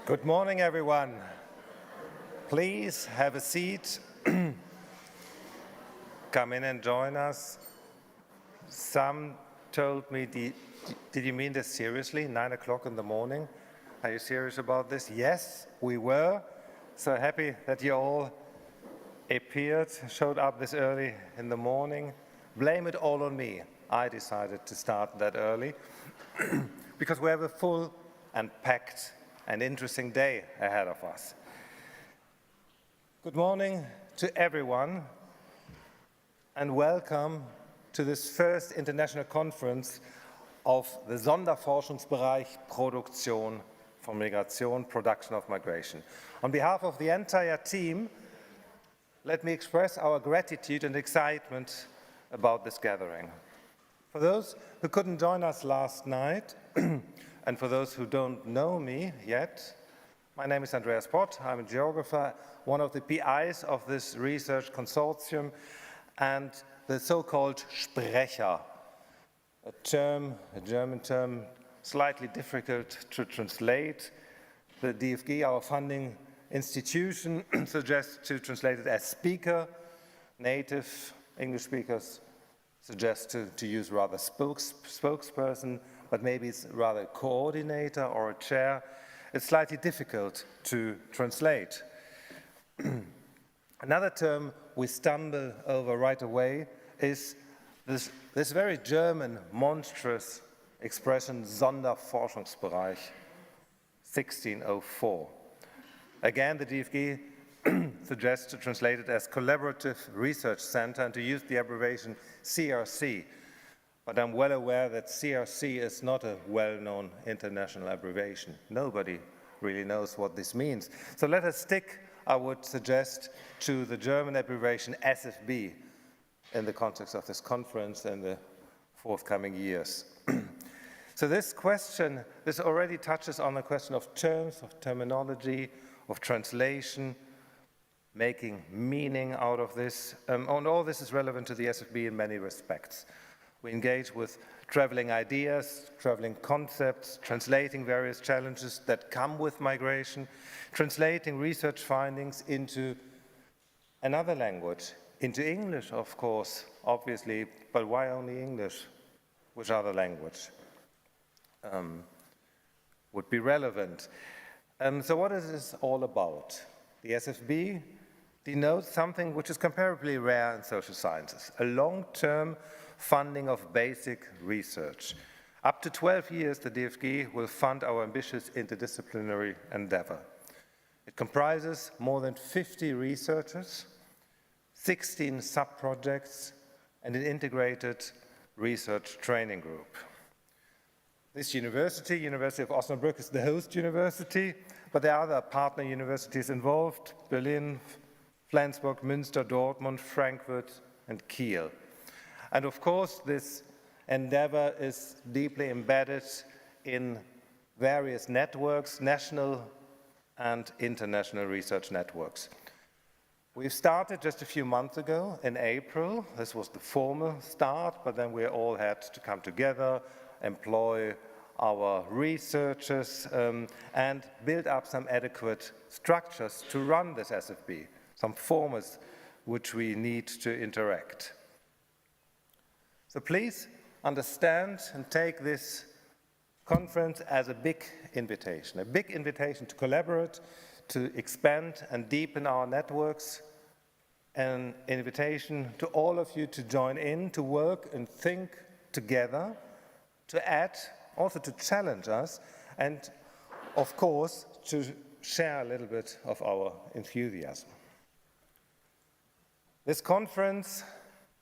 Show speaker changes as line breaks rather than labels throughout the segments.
Good morning, everyone. Please have a seat. Come in and join us. Some told me, did you mean this seriously? 9 o'clock in the morning? Are you serious about this? Yes, we were. So happy that you all appeared, showed up this early in the morning. Blame it all on me. I decided to start that early because we have a full and packed and interesting day ahead of us. Good morning to everyone and welcome to this first international conference of the Sonderforschungsbereich Produktion von Migration, Production of Migration. On behalf of the entire team, let me express our gratitude and excitement about this gathering. For those who couldn't join us last night, and for those who don't know me yet, my name is Andreas Pott. I'm a geographer, one of the PIs of this research consortium, and the so-called Sprecher, a German term, slightly difficult to translate. The DFG, our funding institution, suggests to translate it as speaker. Native English speakers suggest to use rather spokesperson, but maybe it's rather a coordinator or a chair. It's slightly difficult to translate. Another term we stumble over right away is this very German, monstrous expression, Sonderforschungsbereich, 1604. Again, the DFG suggests to translate it as Collaborative Research Center and to use the abbreviation CRC. But I'm well aware that CRC is not a well-known international abbreviation. Nobody really knows what this means. So let us stick, I would suggest, to the German abbreviation SFB in the context of this conference and the forthcoming years. So this already touches on the question of terms, of terminology, of translation, making meaning out of this. And all this is relevant to the SFB in many respects. We engage with traveling ideas, traveling concepts, translating various challenges that come with migration, translating research findings into another language, into English, of course, obviously, but why only English? Which other language would be relevant? So what is this all about? The SFB denotes something which is comparably rare in social sciences, a long-term funding of basic research. Up to 12 years, the DFG will fund our ambitious interdisciplinary endeavor. It comprises more than 50 researchers, 16 sub-projects, and an integrated research training group. This university, University of Osnabrück, is the host university, but there are other partner universities involved: Berlin, Flensburg, Münster, Dortmund, Frankfurt, and Kiel. And of course, this endeavor is deeply embedded in various networks, national and international research networks. We've started just a few months ago in April. This was the formal start, but then we all had to come together, employ our researchers, and build up some adequate structures to run this SFB, some formats which we need to interact. So please understand and take this conference as a big invitation to collaborate, to expand and deepen our networks, an invitation to all of you to join in, to work and think together, to add, also to challenge us, and of course, to share a little bit of our enthusiasm. This conference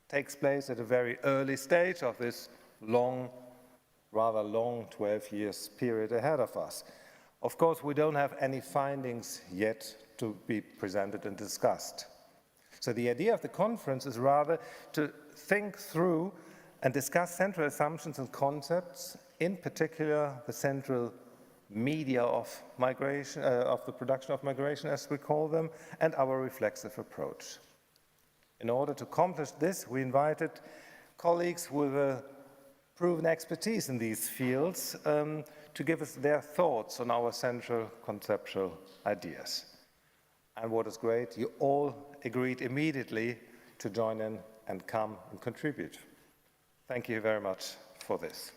takes place at a very early stage of this rather long 12 years period ahead of us. Of course, we don't have any findings yet to be presented and discussed. So the idea of the conference is rather to think through and discuss central assumptions and concepts, in particular the central media of migration, of the production of migration, as we call them, and our reflexive approach. In order to accomplish this, we invited colleagues with a proven expertise in these fields to give us their thoughts on our central conceptual ideas. And what is great, you all agreed immediately to join in and come and contribute. Thank you very much for this.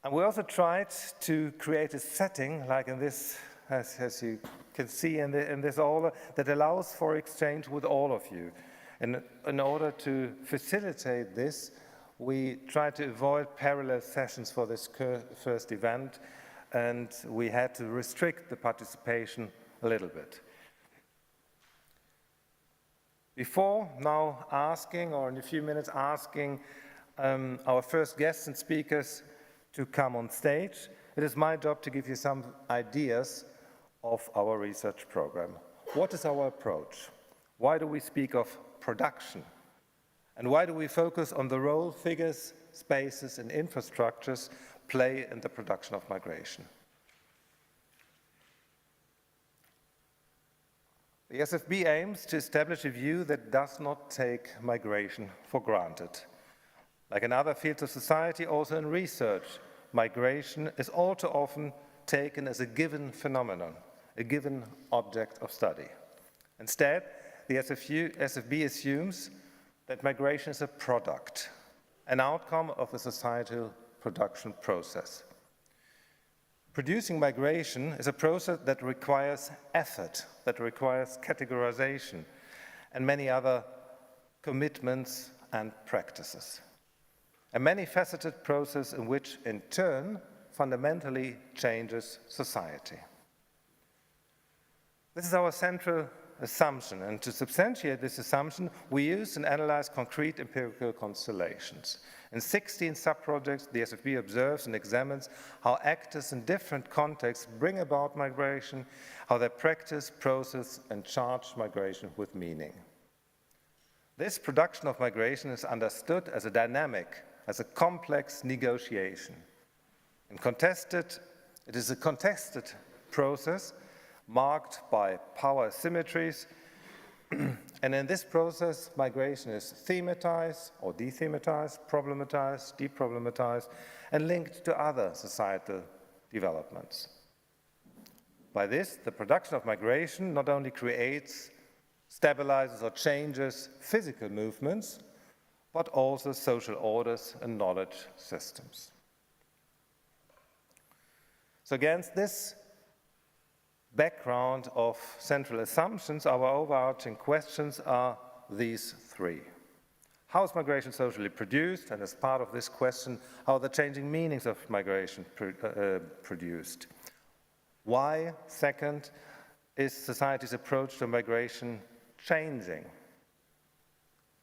And we also tried to create a setting, like in this, as you can see in this order, that allows for exchange with all of you. And in order to facilitate this, we tried to avoid parallel sessions for this first event, and we had to restrict the participation a little bit. Before now asking, or in a few minutes asking, our first guests and speakers to come on stage, it is my job to give you some ideas of our research program. What is our approach? Why do we speak of production? And why do we focus on the role figures, spaces, and infrastructures play in the production of migration? The SFB aims to establish a view that does not take migration for granted. Like in other fields of society, also in research, migration is all too often taken as a given phenomenon, a given object of study. Instead, the SFB assumes that migration is a product, an outcome of a societal production process. Producing migration is a process that requires effort, that requires categorization, and many other commitments and practices. A many-faceted process in which, in turn, fundamentally changes society. This is our central assumption, and to substantiate this assumption, we use and analyze concrete empirical constellations. In 16 sub-projects, the SFB observes and examines how actors in different contexts bring about migration, how they practice, process, and charge migration with meaning. This production of migration is understood as a dynamic, as a complex negotiation. It is a contested process marked by power asymmetries, and in this process, migration is thematized or dethematized, problematized, deproblematized, and linked to other societal developments. By this, the production of migration not only creates, stabilizes, or changes physical movements, but also social orders and knowledge systems. So against this background of central assumptions, our overarching questions are these three. How is migration socially produced? And as part of this question, how are the changing meanings of migration produced? Why, second, is society's approach to migration changing?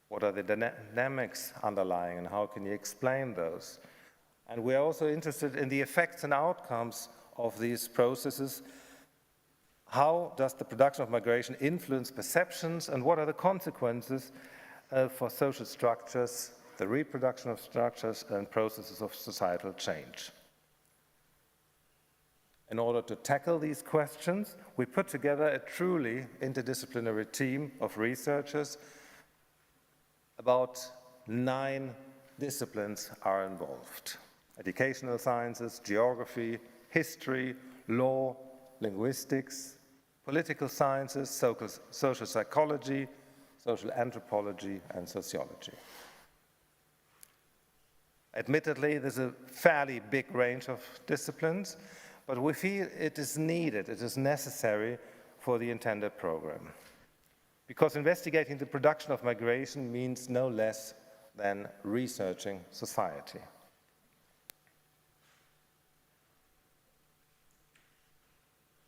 What are the dynamics underlying, and how can you explain those? And we're also interested in the effects and outcomes of these processes. How does the production of migration influence perceptions, and what are the consequences for social structures, the reproduction of structures and processes of societal change? In order to tackle these questions, we put together a truly interdisciplinary team of researchers. About 9 disciplines are involved: educational sciences, geography, history, law, linguistics, political sciences, social psychology, social anthropology, and sociology. Admittedly, there's a fairly big range of disciplines, but we feel it is needed, it is necessary for the intended program. Because investigating the production of migration means no less than researching society.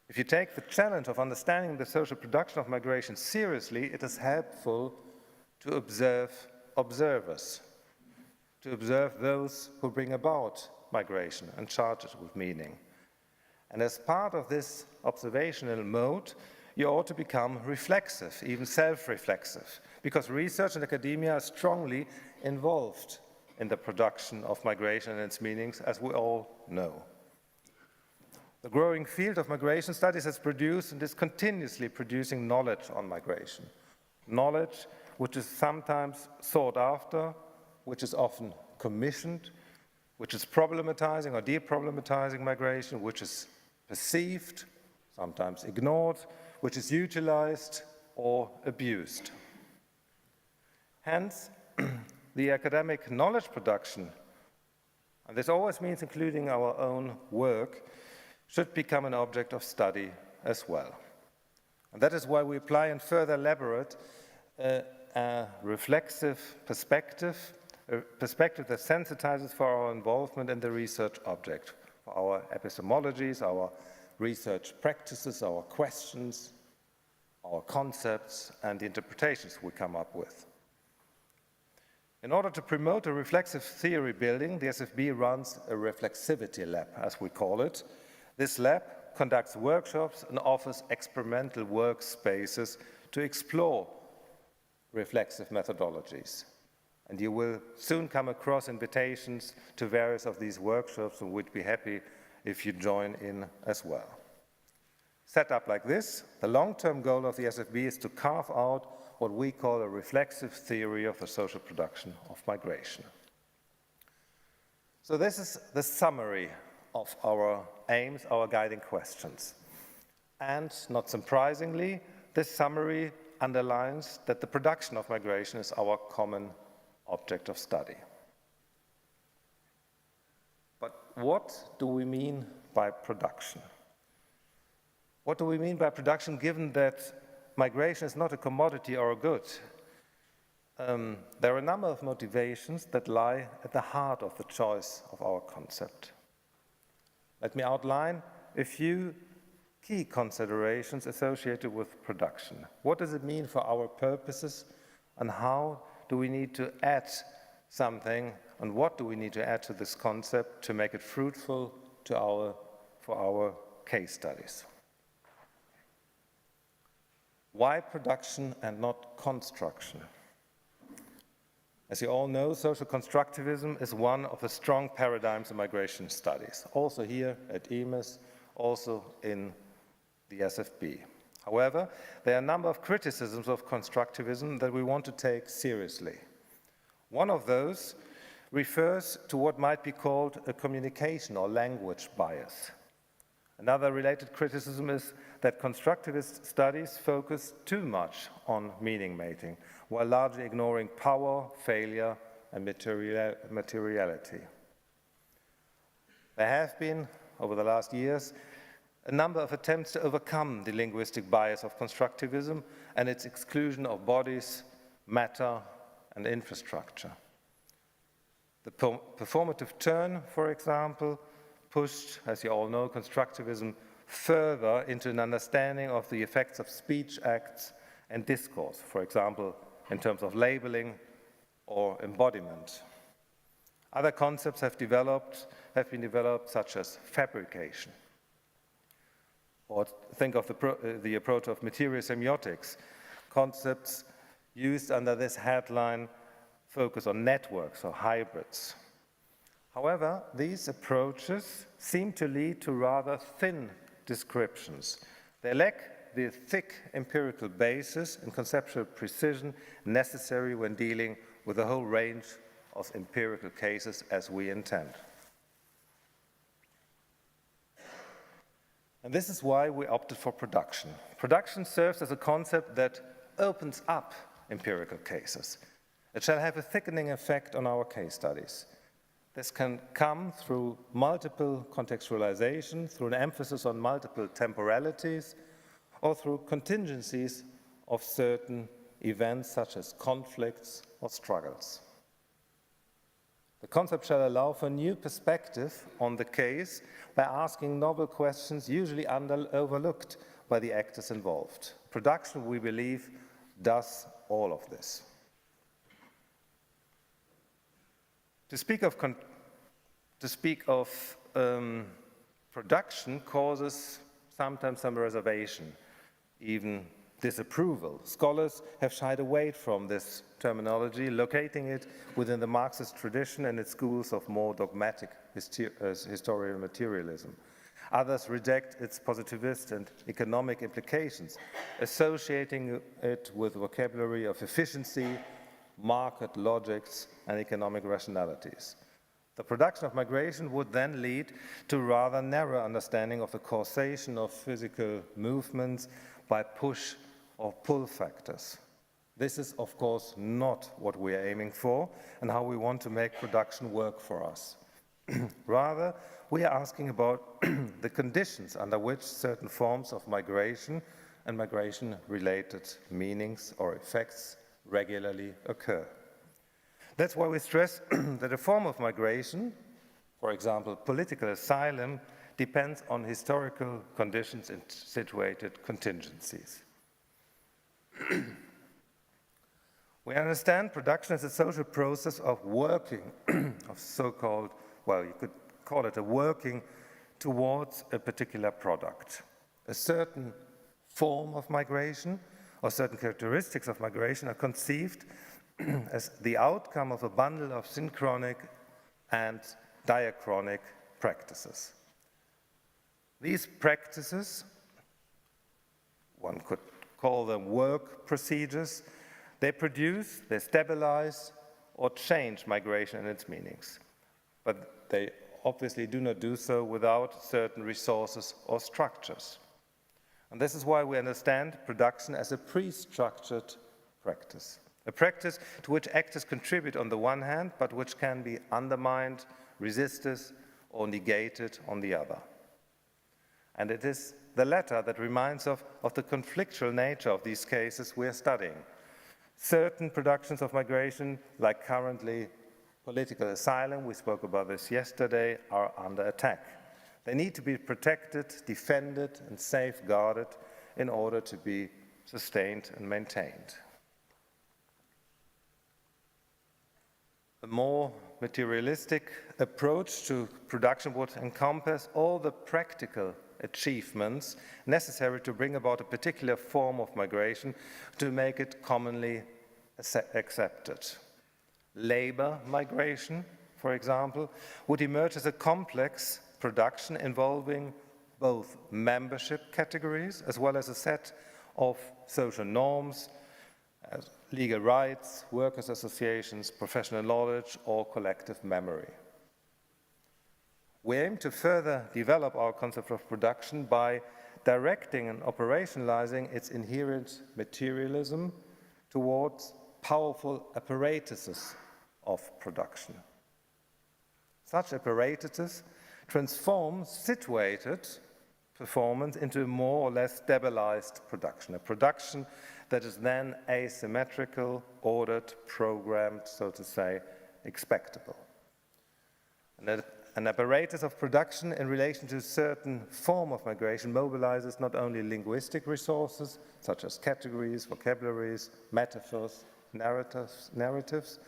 If you take the challenge of understanding the social production of migration seriously, it is helpful to observe observers, to observe those who bring about migration and charge it with meaning. And as part of this observational mode, you ought to become reflexive, even self-reflexive, because research and academia are strongly involved in the production of migration and its meanings, as we all know. The growing field of migration studies has produced and is continuously producing knowledge on migration. Knowledge which is sometimes sought after, which is often commissioned, which is problematizing or deproblematizing migration, which is perceived, sometimes ignored, which is utilized or abused. Hence, the academic knowledge production, and this always means including our own work, should become an object of study as well. And that is why we apply and further elaborate a reflexive perspective, a perspective that sensitizes for our involvement in the research object, for our epistemologies, our research practices, our questions, our concepts, and the interpretations we come up with. In order to promote a reflexive theory building, the SFB runs a reflexivity lab, as we call it. This lab conducts workshops and offers experimental workspaces to explore reflexive methodologies. And you will soon come across invitations to various of these workshops, and we'd be happy if you join in as well. Set up like this, the long-term goal of the SFB is to carve out what we call a reflexive theory of the social production of migration. So this is the summary of our aims, our guiding questions. And not surprisingly, this summary underlines that the production of migration is our common object of study. But what do we mean by production? What do we mean by production, given that migration is not a commodity or a good? There are a number of motivations that lie at the heart of the choice of our concept. Let me outline a few key considerations associated with production. What does it mean for our purposes, and how do we need to add something, and what do we need to add to this concept to make it fruitful for our case studies? Why production and not construction? As you all know, social constructivism is one of the strong paradigms in migration studies, also here at EMIS, also in the SFB. However, there are a number of criticisms of constructivism that we want to take seriously. One of those refers to what might be called a communication or language bias. Another related criticism is that constructivist studies focus too much on meaning making, while largely ignoring power, failure, and materiality. There have been, over the last years, a number of attempts to overcome the linguistic bias of constructivism and its exclusion of bodies, matter, and infrastructure. The performative turn, for example, pushed, as you all know, constructivism further into an understanding of the effects of speech acts and discourse, for example, in terms of labeling or embodiment. Other concepts have been developed, such as fabrication. Or think of the approach of material semiotics. Concepts used under this headline focus on networks or hybrids. However, these approaches seem to lead to rather thin descriptions. They lack the thick empirical basis and conceptual precision necessary when dealing with a whole range of empirical cases as we intend. And this is why we opted for production. Production serves as a concept that opens up empirical cases. It shall have a thickening effect on our case studies. This can come through multiple contextualization, through an emphasis on multiple temporalities, or through contingencies of certain events such as conflicts or struggles. The concept shall allow for a new perspective on the case by asking novel questions usually overlooked by the actors involved. Production, we believe, does all of this. To speak of production causes sometimes some reservation, even disapproval. Scholars have shied away from this terminology, locating it within the Marxist tradition and its schools of more dogmatic historical materialism. Others reject its positivist and economic implications, associating it with vocabulary of efficiency, market logics, and economic rationalities. The production of migration would then lead to rather narrow understanding of the causation of physical movements by push or pull factors. This is, of course, not what we are aiming for and how we want to make production work for us. Rather, we are asking about the conditions under which certain forms of migration and migration-related meanings or effects regularly occur. That's why we stress that a form of migration, for example, political asylum, depends on historical conditions and situated contingencies. We understand production as a social process of working, of so-called, well, you could call it a working towards a particular product. A certain form of migration or certain characteristics of migration are conceived as the outcome of a bundle of synchronic and diachronic practices. These practices, one could call them work procedures, they produce, they stabilize, or change migration and its meanings. But they obviously do not do so without certain resources or structures. And this is why we understand production as a pre-structured practice. A practice to which actors contribute on the one hand, but which can be undermined, resisted, or negated on the other. And it is the latter that reminds of the conflictual nature of these cases we are studying. Certain productions of migration, like currently political asylum, we spoke about this yesterday, are under attack. They need to be protected, defended, and safeguarded in order to be sustained and maintained. A more materialistic approach to production would encompass all the practical achievements necessary to bring about a particular form of migration to make it commonly accepted. Labor migration, for example, would emerge as a complex production involving both membership categories as well as a set of social norms, as legal rights, workers' associations, professional knowledge, or collective memory. We aim to further develop our concept of production by directing and operationalizing its inherent materialism towards powerful apparatuses of production. Such apparatuses transform situated performance into a more or less stabilized production, a production that is then asymmetrical, ordered, programmed, so to say, expectable. An apparatus of production in relation to a certain form of migration mobilizes not only linguistic resources, such as categories, vocabularies, metaphors, narratives,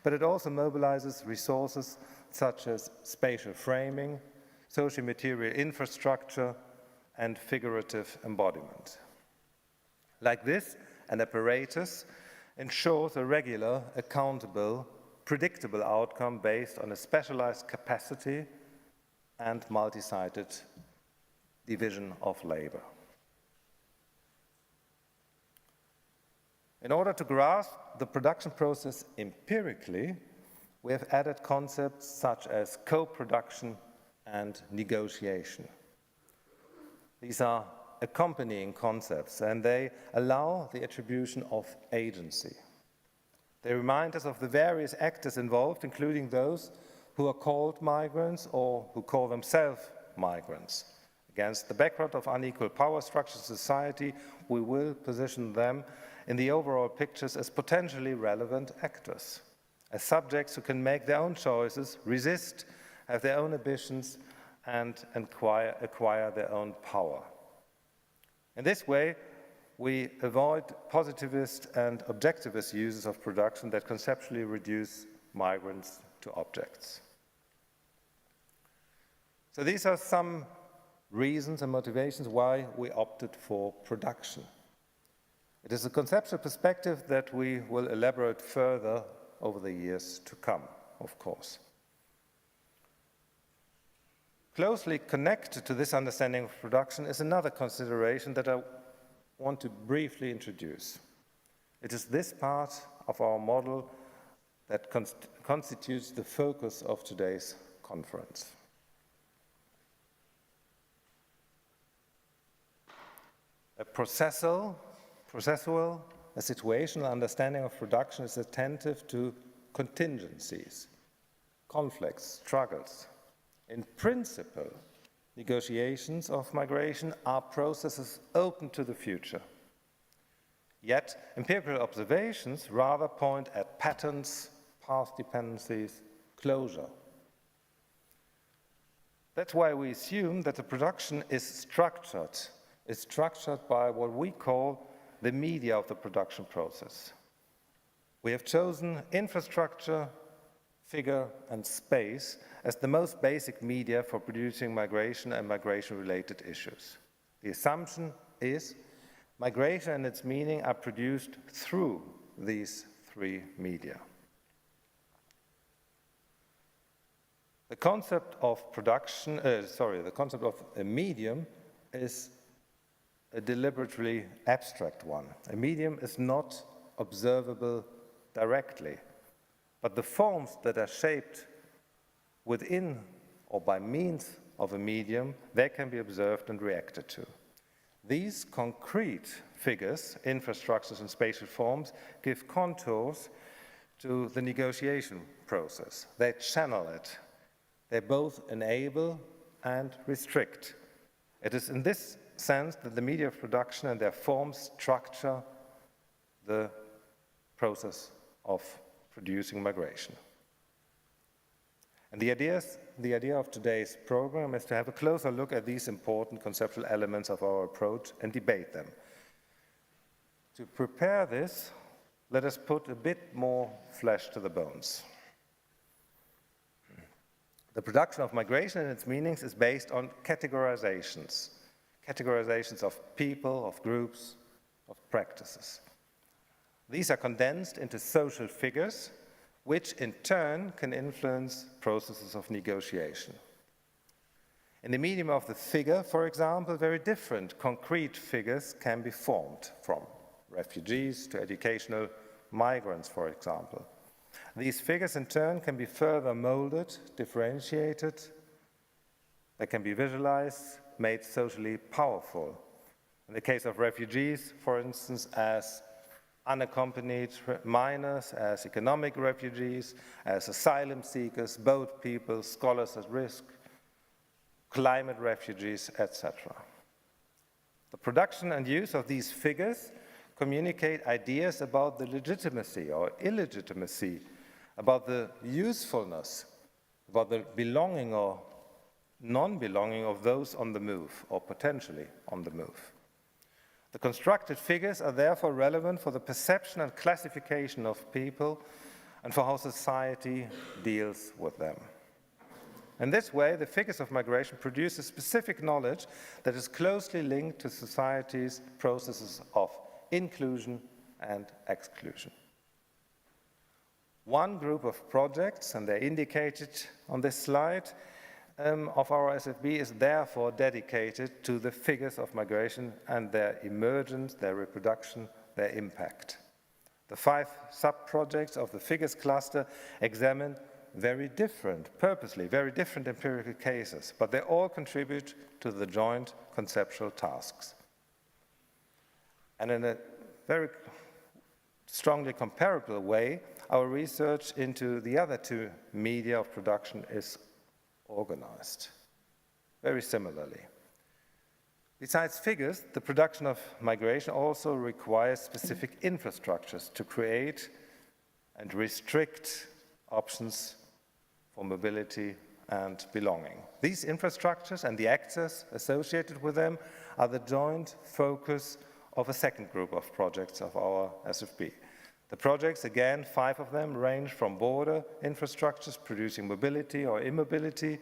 but it also mobilizes resources such as spatial framing, socio-material infrastructure, and figurative embodiment. Like this, an apparatus ensures a regular, accountable, predictable outcome based on a specialized capacity and multi-sided division of labor. In order to grasp the production process empirically, we have added concepts such as co-production and negotiation. These are accompanying concepts, and they allow the attribution of agency. They remind us of the various actors involved, including those who are called migrants or who call themselves migrants. Against the background of unequal power structures in society, we will position them in the overall pictures as potentially relevant actors, as subjects who can make their own choices, resist, have their own ambitions, and acquire their own power. In this way, we avoid positivist and objectivist uses of production that conceptually reduce migrants to objects. So these are some reasons and motivations why we opted for production. It is a conceptual perspective that we will elaborate further over the years to come, of course. Closely connected to this understanding of production is another consideration that I want to briefly introduce. It is this part of our model that constitutes the focus of today's conference. A processual, a situational understanding of production is attentive to contingencies, conflicts, struggles. In principle, negotiations of migration are processes open to the future. Yet, empirical observations rather point at patterns, path dependencies, closure. That's why we assume that the production is structured by what we call the media of the production process. We have chosen infrastructure, figure, and space as the most basic media for producing migration and migration-related issues. The assumption is migration and its meaning are produced through these three media. The concept of a medium is a deliberately abstract one. A medium is not observable directly, but the forms that are shaped within or by means of a medium, they can be observed and reacted to. These concrete figures, infrastructures and spatial forms, give contours to the negotiation process. They channel it. They both enable and restrict. It is in this sense that the media of production and their forms structure the process of producing migration. And the idea of today's program is to have a closer look at these important conceptual elements of our approach and debate them. To prepare this, let us put a bit more flesh to the bones. The production of migration and its meanings is based on categorizations of people, of groups, of practices. These are condensed into social figures, which in turn can influence processes of negotiation. In the medium of the figure, for example, very different concrete figures can be formed, from refugees to educational migrants, for example. These figures in turn can be further molded, differentiated, they can be visualized, made socially powerful. In the case of refugees, for instance, as unaccompanied minors, as economic refugees, as asylum seekers, boat people, scholars at risk, climate refugees, etc. The production and use of these figures communicate ideas about the legitimacy or illegitimacy, about the usefulness, about the belonging or non-belonging of those on the move, or potentially on the move. The constructed figures are therefore relevant for the perception and classification of people and for how society deals with them. In this way, the figures of migration produce a specific knowledge that is closely linked to society's processes of inclusion and exclusion. One group of projects, and they're indicated on this slide, of our SFB is therefore dedicated to the figures of migration and their emergence, their reproduction, their impact. The 5 sub-projects of the figures cluster examine purposely very different empirical cases, but they all contribute to the joint conceptual tasks. And in a very strongly comparable way, our research into the other 2 media of production is organized very similarly. Besides figures, the production of migration also requires specific infrastructures to create and restrict options for mobility and belonging. These infrastructures and the actors associated with them are the joint focus of a second group of projects of our SFB. The projects, again, 5 of them, range from border infrastructures producing mobility or immobility,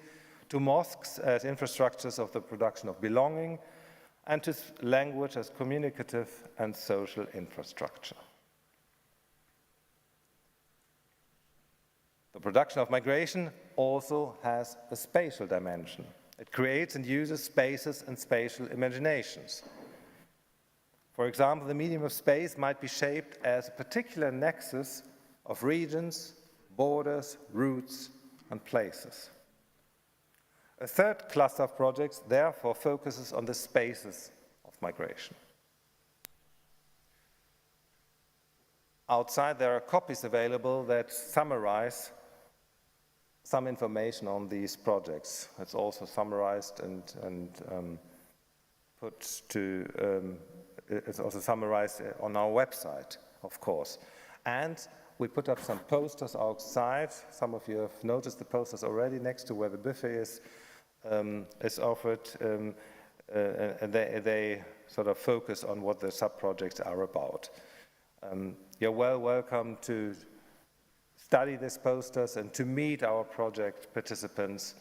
to mosques as infrastructures of the production of belonging, and to language as communicative and social infrastructure. The production of migration also has a spatial dimension. It creates and uses spaces and spatial imaginations. For example, the medium of space might be shaped as a particular nexus of regions, borders, routes, and places. A third cluster of projects therefore focuses on the spaces of migration. Outside, there are copies available that summarize some information on these projects. It's also summarized and it's also summarized on our website, of course. And we put up some posters outside. Some of you have noticed the posters already next to where the buffet is offered. And they sort of focus on what the sub-projects are about. You're welcome to study these posters and to meet our project participants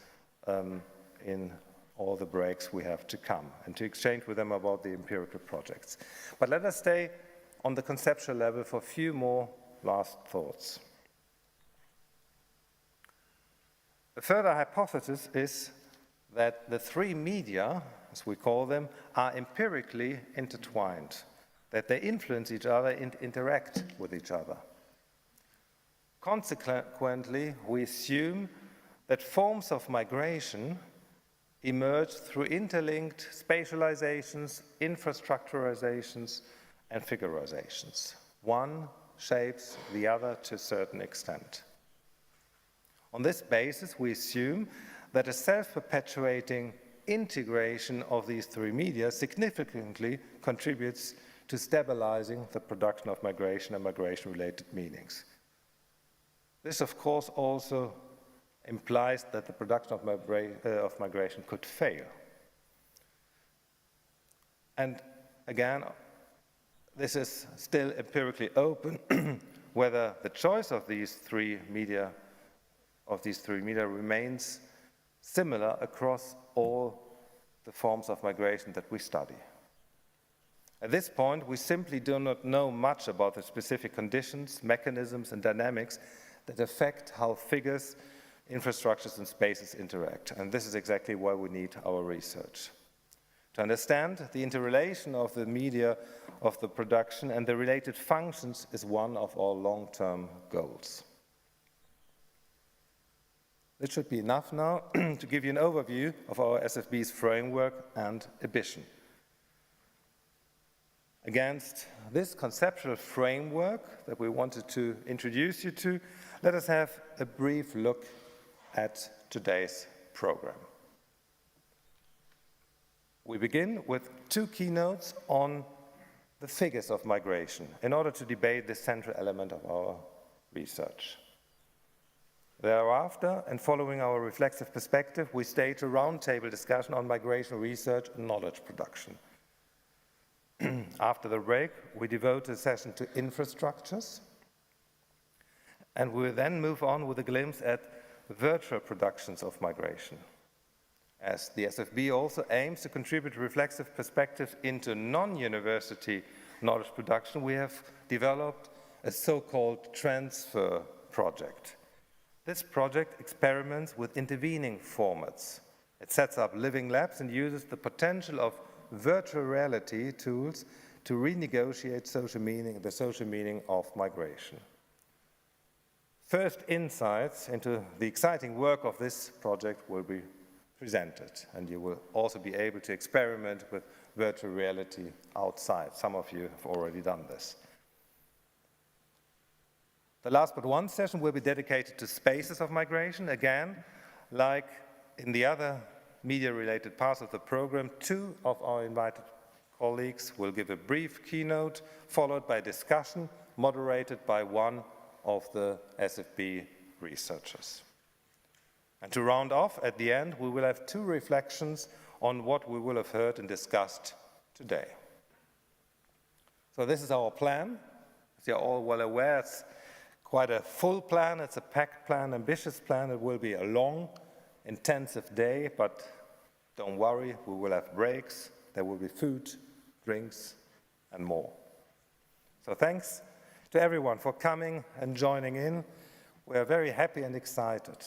in all the breaks we have to come and to exchange with them about the empirical projects. But let us stay on the conceptual level for a few more last thoughts. A further hypothesis is that the three media, as we call them, are empirically intertwined, that they influence each other and interact with each other. Consequently, we assume that forms of migration emerge through interlinked spatializations, infrastructuralizations, and figurizations. One shapes the other to a certain extent. On this basis, we assume that a self-perpetuating integration of these three media significantly contributes to stabilizing the production of migration and migration-related meanings. This, of course, also implies that the production of migration could fail. And again, this is still empirically open whether the choice of these three media remains similar across all the forms of migration that we study. At this point, we simply do not know much about the specific conditions, mechanisms, and dynamics that affect how figures, infrastructures, and spaces interact. And this is exactly why we need our research. To understand the interrelation of the media of the production and the related functions is one of our long-term goals. This should be enough now to give you an overview of our SFB's framework and ambition. Against this conceptual framework that we wanted to introduce you to, let us have a brief look at today's program. We begin with two keynotes on the figures of migration in order to debate this central element of our research. Thereafter, and following our reflexive perspective, we stage a roundtable discussion on migration research and knowledge production. After the break, we devote a session to infrastructures, and we will then move on with a glimpse at virtual productions of migration. As the SFB also aims to contribute reflexive perspectives into non-university knowledge production, we have developed a so-called transfer project. This project experiments with intervening formats. It sets up living labs and uses the potential of virtual reality tools to renegotiate the social meaning of migration. First insights into the exciting work of this project will be presented, and you will also be able to experiment with virtual reality outside. Some of you have already done this. The last but one session will be dedicated to spaces of migration. Again, like in the other media-related parts of the program, two of our invited colleagues will give a brief keynote, followed by a discussion moderated by one of the SFB researchers. And to round off, at the end, we will have two reflections on what we will have heard and discussed today. So this is our plan. As you're all well aware, it's quite a full plan. It's a packed plan, ambitious plan. It will be a long, intensive day, but don't worry, we will have breaks. There will be food, drinks, and more. So thanks to everyone for coming and joining in. We are very happy and excited.